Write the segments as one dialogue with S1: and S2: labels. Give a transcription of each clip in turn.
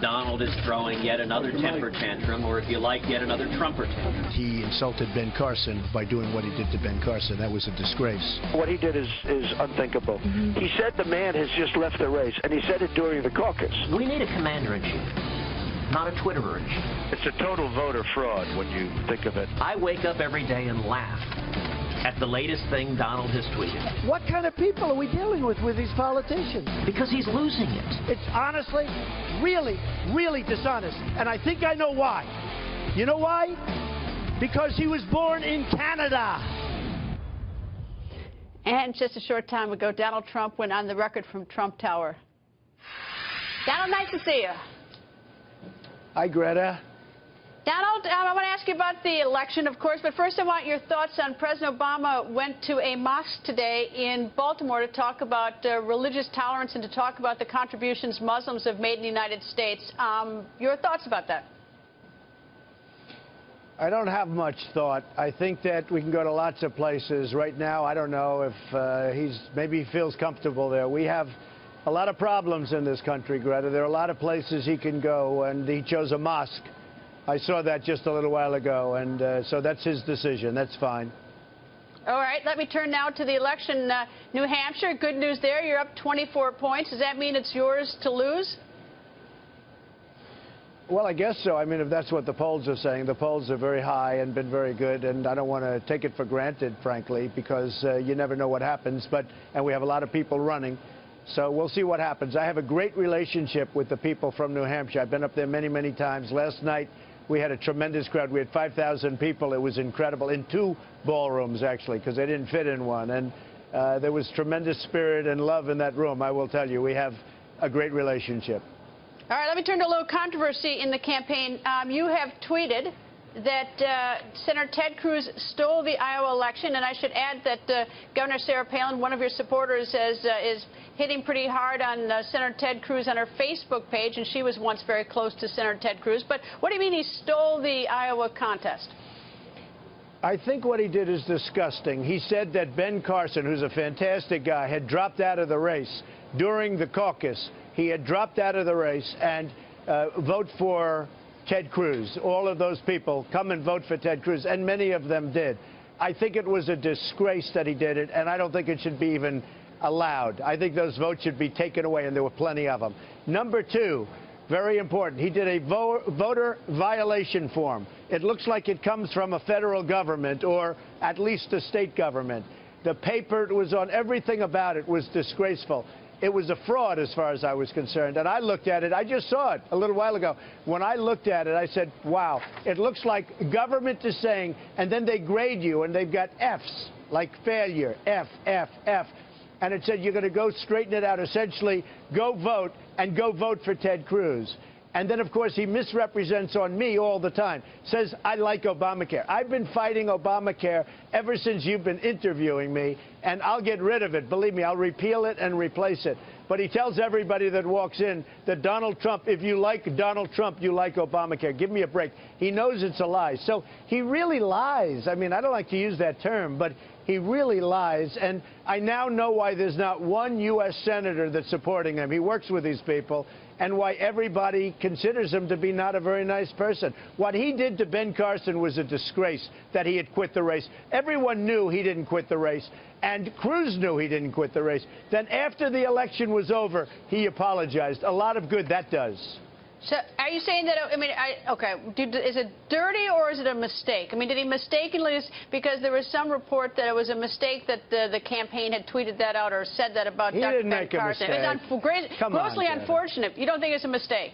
S1: Donald is throwing yet another temper tantrum, or if you like, yet another Trumper tantrum.
S2: He insulted Ben Carson by doing what he did to Ben Carson. That was a disgrace.
S3: What he did is unthinkable. He said the man has just left the race, and he said it during the caucus.
S1: We need a commander-in-chief, not a Twitterer-in-chief.
S3: It's a total voter fraud when you think of it.
S1: I wake up every day and laugh at the latest thing Donald has tweeted.
S4: What kind of people are we dealing with these politicians?
S1: Because he's losing it.
S4: It's honestly, really, really dishonest. And I think I know why. You know why? Because he was born in Canada.
S5: And just a short time ago, Donald Trump went on the record from Trump Tower. Donald, nice to see you.
S4: Hi, Greta.
S5: Donald, I want to ask you about the election, of course, but first I want your thoughts on President Obama went to a mosque today in Baltimore to talk about religious tolerance and to talk about the contributions Muslims have made in the United States. Your thoughts about that?
S4: I don't have much thought. I think that we can go to lots of places. Right now, I don't know if maybe he feels comfortable there. We have a lot of problems in this country, Greta. There are a lot of places he can go, and he chose a mosque. I saw that just a little while ago, and so that's his decision. That's fine.
S5: All right, let me turn now to the election. New Hampshire, good news there. You're up 24 points. Does that mean it's yours to lose?
S4: Well, I guess so. I mean, if that's what the polls are saying, the polls are very high and been very good, and I don't want to take it for granted, frankly, because you never know what happens, and we have a lot of people running. So we'll see what happens. I have a great relationship with the people from New Hampshire. I've been up there many, many times. Last night, we had a tremendous crowd. We had 5,000 people. It was incredible, in 2 ballrooms, actually, because they didn't fit in one. And there was tremendous spirit and love in that room, I will tell you. We have a great relationship.
S5: All right, let me turn to a little controversy in the campaign. You have tweeted that Senator Ted Cruz stole the Iowa election, and I should add that Governor Sarah Palin, one of your supporters, is hitting pretty hard on Senator Ted Cruz on her Facebook page, and she was once very close to Senator Ted Cruz. But what do you mean he stole the Iowa contest?
S4: I think what he did is disgusting. He said that Ben Carson, who's a fantastic guy, had dropped out of the race during the caucus. He had dropped out of the race, and vote for Ted Cruz. All of those people come and vote for Ted Cruz, and many of them did. I think it was a disgrace that he did it, and I don't think it should be even allowed. I think those votes should be taken away, and there were plenty of them. Number 2, very important, he did a voter violation form. It looks like it comes from a federal government or at least a state government. The paper, it was on, everything about it was disgraceful. It was a fraud as far as I was concerned. And I looked at it. I just saw it a little while ago. When I looked at it, I said, wow, it looks like government is saying, and then they grade you, and they've got Fs, like failure, F, F, F. And it said you're going to go straighten it out, essentially go vote, and go vote for Ted Cruz. And then, of course, he misrepresents on me all the time. Says, I like Obamacare. I've been fighting Obamacare ever since you've been interviewing me, and I'll get rid of it. Believe me, I'll repeal it and replace it. But he tells everybody that walks in that Donald Trump, if you like Donald Trump, you like Obamacare. Give me a break. He knows it's a lie. So he really lies. I mean, I don't like to use that term, but he really lies. And I now know why there's not one U.S. senator that's supporting him. He works with these people. And why everybody considers him to be not a very nice person. What he did to Ben Carson was a disgrace, that he had quit the race. Everyone knew he didn't quit the race, and Cruz knew he didn't quit the race. Then after the election was over, he apologized. A lot of good that does.
S5: So are you saying that, I mean, okay, is it dirty or is it a mistake? I mean, did he mistakenly, because there was some report that it was a mistake that the campaign had tweeted that out or said that about Dr. Ben Carson. It's grossly unfortunate. You don't think it's a mistake?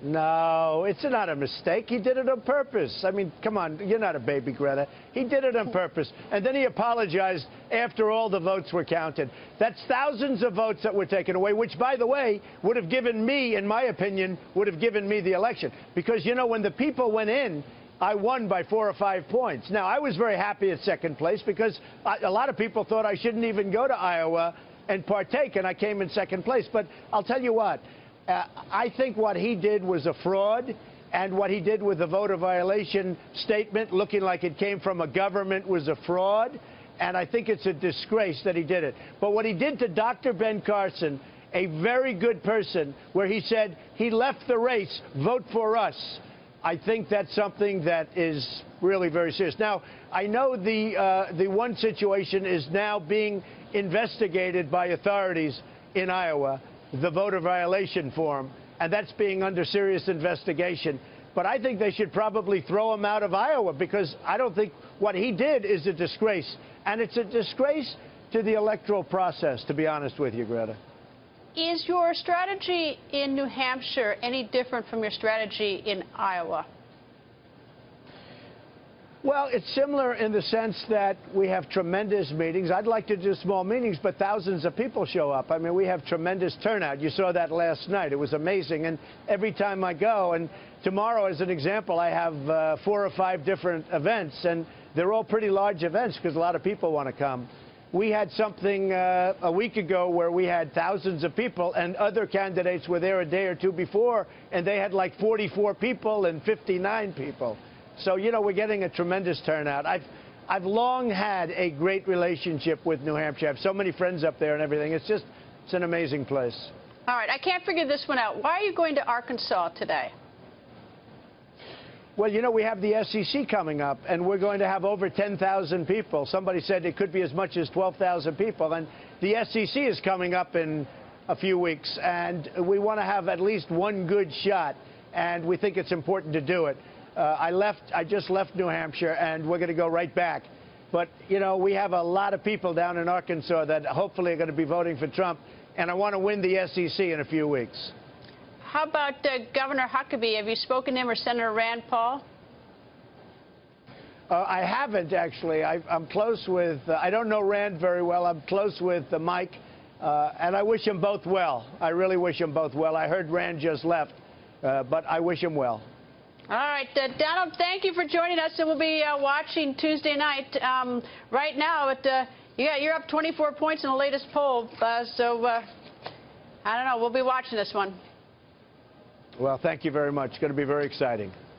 S4: No, it's not a mistake. He did it on purpose. I mean, come on, you're not a baby, Greta. He did it on purpose. And then he apologized after all the votes were counted. That's thousands of votes that were taken away, which, by the way, would have given me, in my opinion, would have given me the election. Because, you know, when the people went in, I won by 4 or 5 points. Now, I was very happy at second place because a lot of people thought I shouldn't even go to Iowa and partake, and I came in second place. But I'll tell you what. I think what he did was a fraud, and what he did with the voter violation statement, looking like it came from a government, was a fraud, and I think it's a disgrace that he did it. But what he did to Dr. Ben Carson a very good person, where he said he left the race, vote for us. I think that's something that is really very serious. Now, I know the one situation is now being investigated by authorities in Iowa, the voter violation form, and that's being under serious investigation. But I think they should probably throw him out of Iowa, because I don't think what he did is a disgrace. And it's a disgrace to the electoral process, to be honest with you, Greta.
S5: Is your strategy in New Hampshire any different from your strategy in Iowa?
S4: Well, it's similar in the sense that we have tremendous meetings. I'd like to do small meetings, but thousands of people show up. I mean, we have tremendous turnout. You saw that last night. It was amazing. And every time I go, and tomorrow, as an example, I have 4 or 5 different events, and they're all pretty large events because a lot of people want to come. We had something a week ago where we had thousands of people, and other candidates were there a day or two before, and they had like 44 people and 59 people. So, you know, we're getting a tremendous turnout. I've long had a great relationship with New Hampshire. I have so many friends up there and everything. It's an amazing place.
S5: All right, I can't figure this one out. Why are you going to Arkansas today?
S4: Well, you know, we have the SEC coming up, and we're going to have over 10,000 people. Somebody said it could be as much as 12,000 people. And the SEC is coming up in a few weeks, and we want to have at least one good shot, and we think it's important to do it. I just left New Hampshire, and we're going to go right back. But, you know, we have a lot of people down in Arkansas that hopefully are going to be voting for Trump, and I want to win the SEC in a few weeks.
S5: How about Governor Huckabee? Have you spoken to him, or Senator Rand Paul?
S4: I haven't, actually. I'm close with, I don't know Rand very well. I'm close with Mike, and I wish them both well. I really wish them both well. I heard Rand just left, but I wish him well.
S5: All right, Donald, thank you for joining us, and we'll be watching Tuesday night. Right now, yeah, you're up 24 points in the latest poll, so I don't know. We'll be watching this one.
S4: Well, thank you very much. It's going to be very exciting.